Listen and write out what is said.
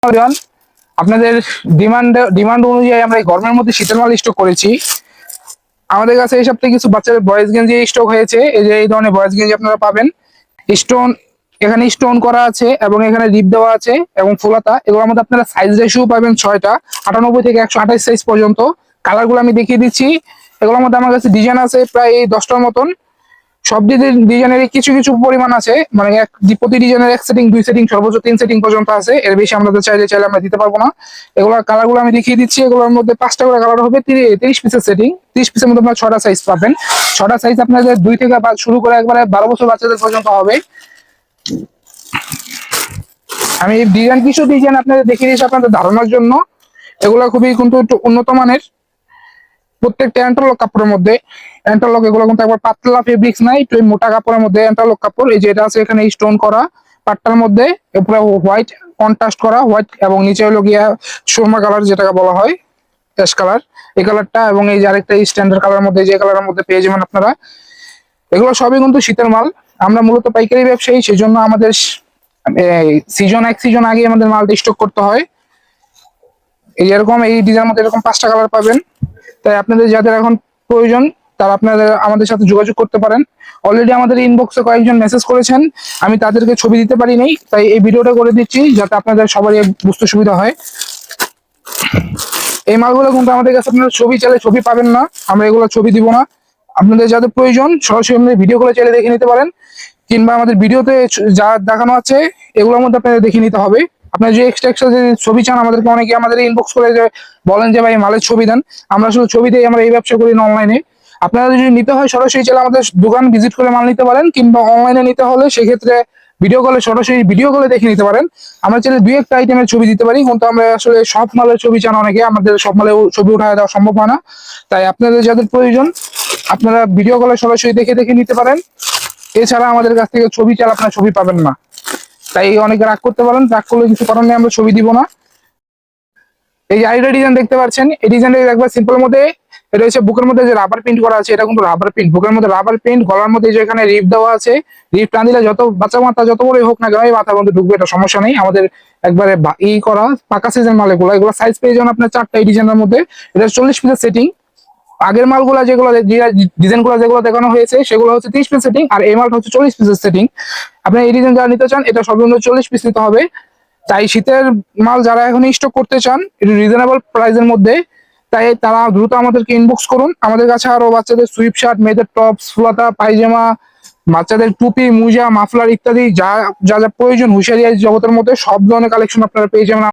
everyone, আপনাদের demand অনুযায়ী আমরা এই গরমের মধ্যে শীতের মাল স্টক করেছি। আমাদের কাছে এই সপ্তাহে কিছু বাচ্চাদের বয়েজ গেঞ্জি স্টক হয়েছে। এই যে এই ধরনের বয়েজ গেঞ্জি আপনারা পাবেন। স্টোন, এখানে স্টোন করা আছে এবং এখানে রিপ দেওয়া আছে এবং ফুলাতা। এগুলোর মধ্যে আপনারা সাইজ রেশিও পাবেন 6টা, 98 থেকে 128 সাইজ পর্যন্ত। কালারগুলো আমি দেখিয়ে দিচ্ছি। এগুলোর মধ্যে আমার কাছে ডিজাইন আছে প্রায় 10টার মতন। সব ডিজাইনের কিছু কিছু পরিমাণ আছে, মানে প্রতি ডিজাইনের 1 সেটিং 2 সেটিং সর্বোচ্চ 3 সেটিং পর্যন্ত আছে। এর বেশি আমরা চাইলে আমরা দিতে পারবো না। এগুলোর কালারগুলো আমি দেখিয়ে দিচ্ছি। এগুলোর মধ্যে 5টা করে কালার হবে, 30 পিসের সেটিং। 30 পিসের মধ্যে আপনার 6টা সাইজ পাবেন। 6টা সাইজ আপনাদের 2 থেকে শুরু করে একবারে 12 বছর বাচ্চাদের পর্যন্ত হবে। আমি কিছু ডিজাইন আপনাদের দেখিয়ে দিচ্ছি আপনাদের ধারণার জন্য। এগুলো খুবই কিন্তু একটু উন্নত মানের, প্রত্যেকটা ইন্টারলক কাপড়ের মধ্যে। ইন্টারলক এগুলো কিন্তু একবার পাতলা ফেব্রিক্স নাই, একটু মোটা কাপড়ের মধ্যে ইন্টারলক কাপড়। এই যে এটা আছে এখানে স্টোন করা পাটটার মধ্যে, পুরো হোয়াইট কন্ট্রাস্ট করা হোয়াইট, এবং নিচে হলো গিয়া সুরমা কালার যেটাকে বলা হয় অ্যাশ কালার, এই কালারটা। এবং এই যে আরেকটা স্ট্যান্ডার্ড কালারের মধ্যে, যে কালারের মধ্যে পেয়ে যাবেন আপনারা। এগুলো সবই কিন্তু শীতের মাল। আমরা মূলত পাইকারি ব্যবসায়ী, সেই জন্য আমাদের এক সিজন আগে আমাদের মালটা স্টক করতে হয়। এই যেরকম এই ডিজাইনের মধ্যে এরকম 5টা কালার পাবেন। তাই আপনাদের যাদের এখন প্রয়োজন তারা আপনাদের আমাদের সাথে যোগাযোগ করতে পারেন। অলরেডি আমাদের ইনবক্সে কয়েকজন মেসেজ করেছেন, আমি তাদেরকে ছবি দিতে পারিনি, তাই এই ভিডিওটা করে দিচ্ছি যাতে আপনাদের সবারই বুঝতে সুবিধা হয়। এই মালগুলো কিন্তু আমাদের কাছে আপনারা ছবি চাইলে ছবি পাবেন না, আমরা এগুলো ছবি দিব না। আপনাদের যাদের প্রয়োজন সরাসরি আমাদের ভিডিও করে চাইলে দেখে নিতে পারেন, কিংবা আমাদের ভিডিওতে যা দেখানো আছে এগুলোর মধ্যে আপনাদের দেখে নিতে হবে। আপনারা যে এক্সট্রা যে ছবি চান, আমাদেরকে অনেকে আমাদের ইনবক্স করে বলেন যে ভাই মালের ছবি দেন। আমরা শুধু ছবি দিয়ে আমরা এই ব্যবসা করি না অনলাইনে। আপনারা যদি নিতে হয় সরাসরি চাইলে আমাদের দোকান ভিজিট করে মাল নিতে পারেন, কিংবা অনলাইনে নিতে হলে সেক্ষেত্রে সরাসরি ভিডিও কলে দেখে নিতে পারেন। আমরা চাইলে 2-1টা আইটেমের ছবি দিতে পারি, কিন্তু আমরা আসলে সব মালের ছবি চান অনেকে, আমাদের সব মালের ছবি উঠায় দেওয়া সম্ভব হয় না। তাই আপনাদের যাদের প্রয়োজন আপনারা ভিডিও কলে সরাসরি দেখে নিতে পারেন। এছাড়া আমাদের কাছ থেকে ছবি চাল আপনারা ছবি পাবেন না। তাই অনেকে রাগ করতে পারেন, রাগ করলে কিছু কারণ নেই, আমরা ছবি দিব না। এই যে আরেকটা ডিজাইন দেখতে পাচ্ছেন, এই ডিজাইনটা একবার সিম্পল মধ্যে। এটা হচ্ছে বুকের মধ্যে যে রাবার প্রিন্ট করা আছে, এটা কিন্তু রাবার প্রিন্ট, বুকের মধ্যে রাবার প্রিন্ট, গলার মধ্যে যে এখানে রিপ দেওয়া আছে। রিপ টান দিলে যত বাচ্চা মাথা যত বড়ই হোক না কেন এই মাথার মধ্যে ঢুকবে, এটা সমস্যা নেই। আমাদের একবারে করা পাকা সাইজের মাল এগুলো। সাইজ পেয়ে যাবেন আপনার 4টা এই ডিজাইনের মধ্যে। এটা 40 পিসের সেটিং। আগের মালগুলা যেগুলো ডিজাইন গুলো যেগুলো দেখানো হয়েছে সেগুলো হচ্ছে 30 পিস সেটিং, আর এই মালটা হচ্ছে 40 পিসের সেটিং। আপনি এই ডিজাইন যারা নিতে চান এটা সর্বনিম্ন 40 পিস নিতে হবে। তাই শীতের মাল যারা এখন স্টক করতে চান একটু রিজনেবল প্রাইসের মধ্যে, তাই তারা দ্রুত আমাদেরকে ইনবক্স করুন। আমাদের কাছে আরো বাচ্চাদের সুইপ শার্ট, মেয়েদের টপস, ফুলাতা, পায়জামা, বাচ্চাদের টুপি, মোজা, মাফলার ইত্যাদি যা যা প্রয়োজন হুঁশিয়ারি জগতের মধ্যে সব ধরনের কালেকশন আপনারা পেয়ে যাবেন।